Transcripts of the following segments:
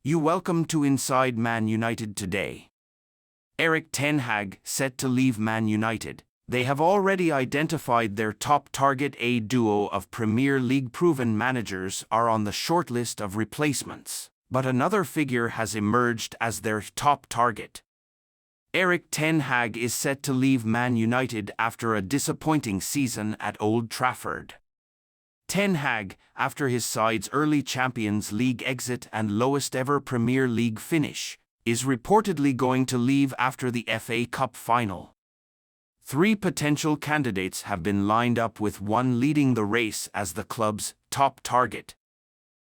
You welcome to Inside Man United today. Erik ten Hag set to leave Man United. They have already identified their top target. A duo of Premier League proven managers are on the shortlist of replacements, but another figure has emerged as their top target. Erik ten Hag is set to leave Man United after a disappointing season at Old Trafford. Ten Hag, after his side's early Champions League exit and lowest ever Premier League finish, is reportedly going to leave after the FA Cup final. 3 potential candidates have been lined up, with one leading the race as the club's top target.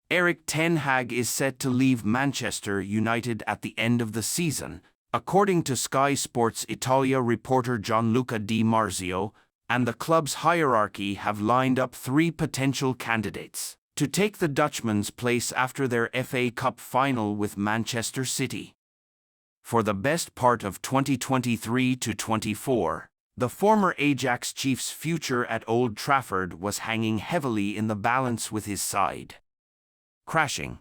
Erik ten Hag is set to leave Manchester United at the end of the season, according to Sky Sports Italia reporter Gianluca Di Marzio, and the club's hierarchy have lined up 3 potential candidates to take the Dutchman's place after their FA Cup final with Manchester City. For the best part of 2023 to 24, the former Ajax chief's future at Old Trafford was hanging heavily in the balance, with his side crashing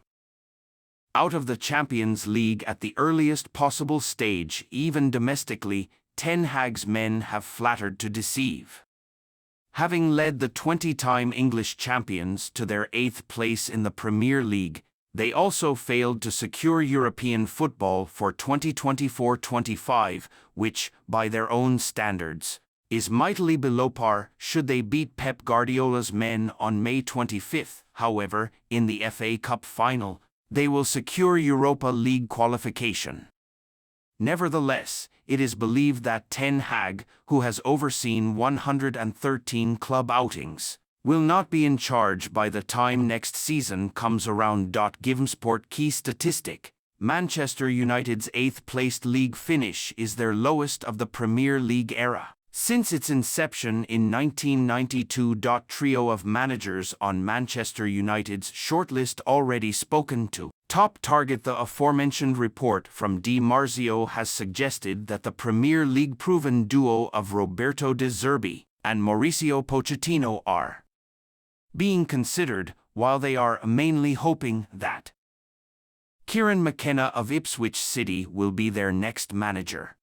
out of the Champions League at the earliest possible stage. Even domestically, Ten Hag's men have flattered to deceive. Having led the 20-time English champions to their 8th place in the Premier League, they also failed to secure European football for 2024-25, which, by their own standards, is mightily below par. Should they beat Pep Guardiola's men on May 25, however, in the FA Cup final, they will secure Europa League qualification. Nevertheless, it is believed that Ten Hag, who has overseen 113 club outings, will not be in charge by the time next season comes around. Givesport key statistic: Manchester United's 8th-placed league finish is their lowest of the Premier League era since its inception in 1992. Trio of managers on Manchester United's shortlist already spoken to. Top target: the aforementioned report from Di Marzio has suggested that the Premier League proven duo of Roberto De Zerbi and Mauricio Pochettino are being considered, while they are mainly hoping that Kieran McKenna of Ipswich City will be their next manager,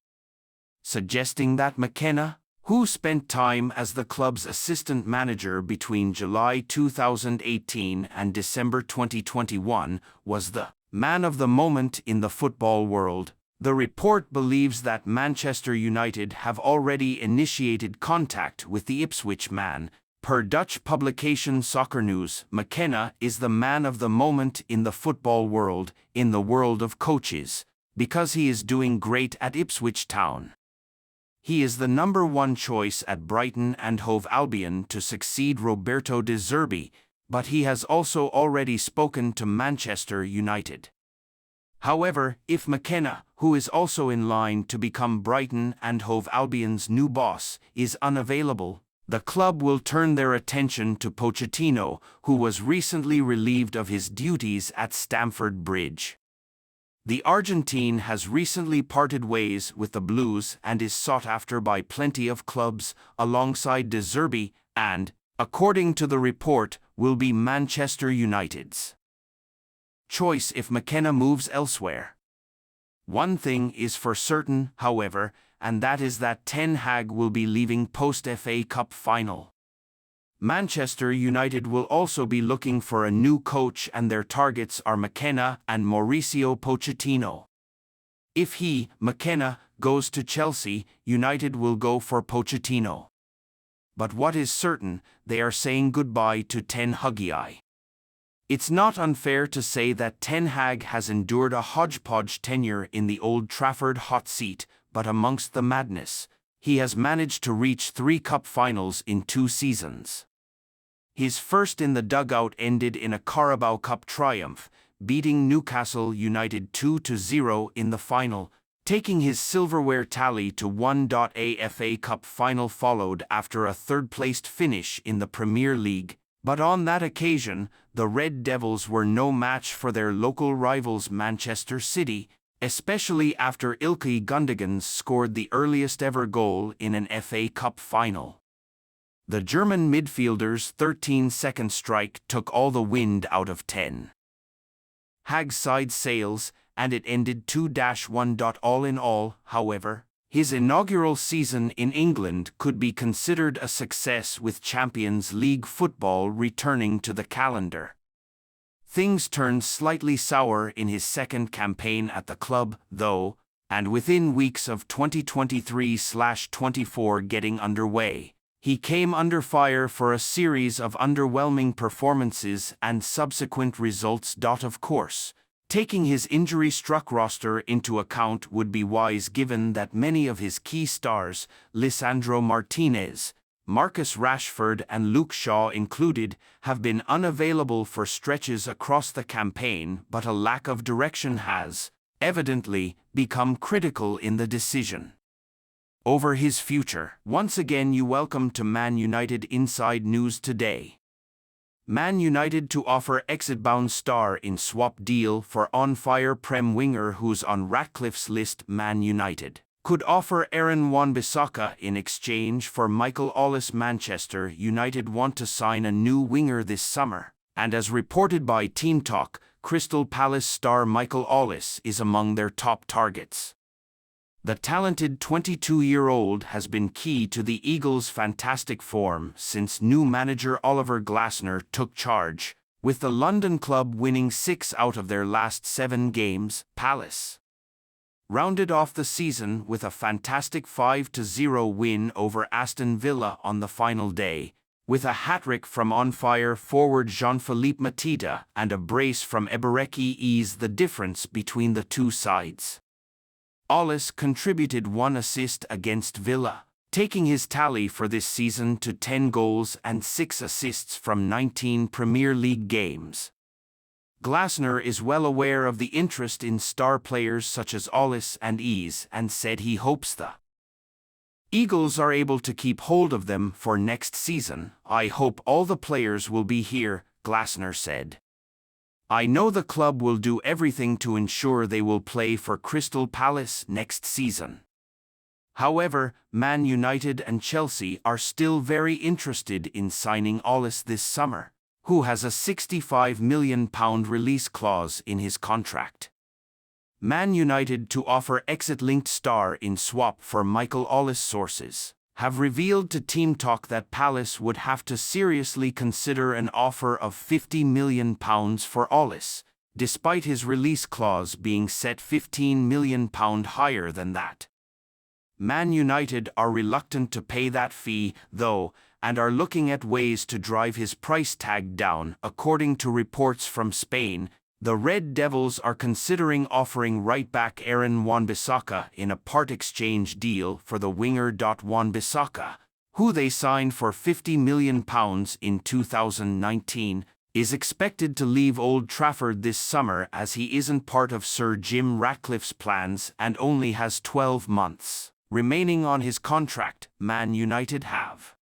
suggesting that McKenna, who spent time as the club's assistant manager between July 2018 and December 2021, was the man of the moment in the football world. The report believes that Manchester United have already initiated contact with the Ipswich man. Per Dutch publication Soccer News, McKenna is the man of the moment in the football world, in the world of coaches, because he is doing great at Ipswich Town. He is the number 1 choice at Brighton and Hove Albion to succeed Roberto De Zerbi, but he has also already spoken to Manchester United. However, if McKenna, who is also in line to become Brighton and Hove Albion's new boss, is unavailable, the club will turn their attention to Pochettino, who was recently relieved of his duties at Stamford Bridge. The Argentine has recently parted ways with the Blues and is sought after by plenty of clubs, alongside De Zerbi, and, according to the report, will be Manchester United's choice if McKenna moves elsewhere. One thing is for certain, however, and that is that Ten Hag will be leaving post-FA Cup final. Manchester United will also be looking for a new coach, and their targets are McKenna and Mauricio Pochettino. If he, McKenna, goes to Chelsea, United will go for Pochettino. But what is certain, they are saying goodbye to Ten Hagii. It's not unfair to say that Ten Hag has endured a hodgepodge tenure in the Old Trafford hot seat, but amongst the madness, he has managed to reach 3 cup finals in 2 seasons. His first in the dugout ended in a Carabao Cup triumph, beating Newcastle United 2-0 in the final, taking his silverware tally to 1. A FA Cup final followed after a 3rd-placed finish in the Premier League, but on that occasion, the Red Devils were no match for their local rivals Manchester City, especially after Ilkay Gundogan scored the earliest ever goal in an FA Cup final. The German midfielder's 13-second strike took all the wind out of Ten Hagg's side sails, and it ended 2-1. All in all, however, his inaugural season in England could be considered a success with Champions League football returning to the calendar. Things turned slightly sour in his second campaign at the club, though, and within weeks of 2023/24 getting underway, he came under fire for a series of underwhelming performances and subsequent results. Of course, taking his injury-struck roster into account would be wise given that many of his key stars, Lisandro Martinez, Marcus Rashford and Luke Shaw included, have been unavailable for stretches across the campaign, but a lack of direction has, evidently, become critical in the decision over his future. Once again, you welcome to Man United Inside News today. Man United to offer exit-bound star in swap deal for on-fire Prem winger who's on Ratcliffe's list. Man United could offer Aaron Wan-Bissaka in exchange for Michael Ollis. Manchester United want to sign a new winger this summer, and as reported by Team Talk, Crystal Palace star Michael Ollis is among their top targets. The talented 22-year-old has been key to the Eagles' fantastic form since new manager Oliver Glasner took charge, with the London club winning 6 out of their last 7 games. Palace rounded off the season with a fantastic 5-0 win over Aston Villa on the final day, with a hat-trick from on-fire forward Jean-Philippe Mateta and a brace from Ebereki eased the difference between the two sides. Ollis contributed 1 assist against Villa, taking his tally for this season to 10 goals and 6 assists from 19 Premier League games. Glasner is well aware of the interest in star players such as Ollis and Ease and said he hopes the Eagles are able to keep hold of them for next season. I hope all the players will be here, Glasner said. I know the club will do everything to ensure they will play for Crystal Palace next season. However, Man United and Chelsea are still very interested in signing Ollis this summer, who has a £65 million release clause in his contract. Man United to offer exit-linked star in swap for Michael Ollis. Sources have revealed to Team Talk that Palace would have to seriously consider an offer of £50 million for Ollis, despite his release clause being set £15 million higher than that. Man United are reluctant to pay that fee, though, and are looking at ways to drive his price tag down. According to reports from Spain, the Red Devils are considering offering right-back Aaron Wan-Bissaka in a part-exchange deal for the winger. Wan-Bissaka, who they signed for £50 million in 2019, is expected to leave Old Trafford this summer as he isn't part of Sir Jim Ratcliffe's plans and only has 12 months remaining on his contract. Man United have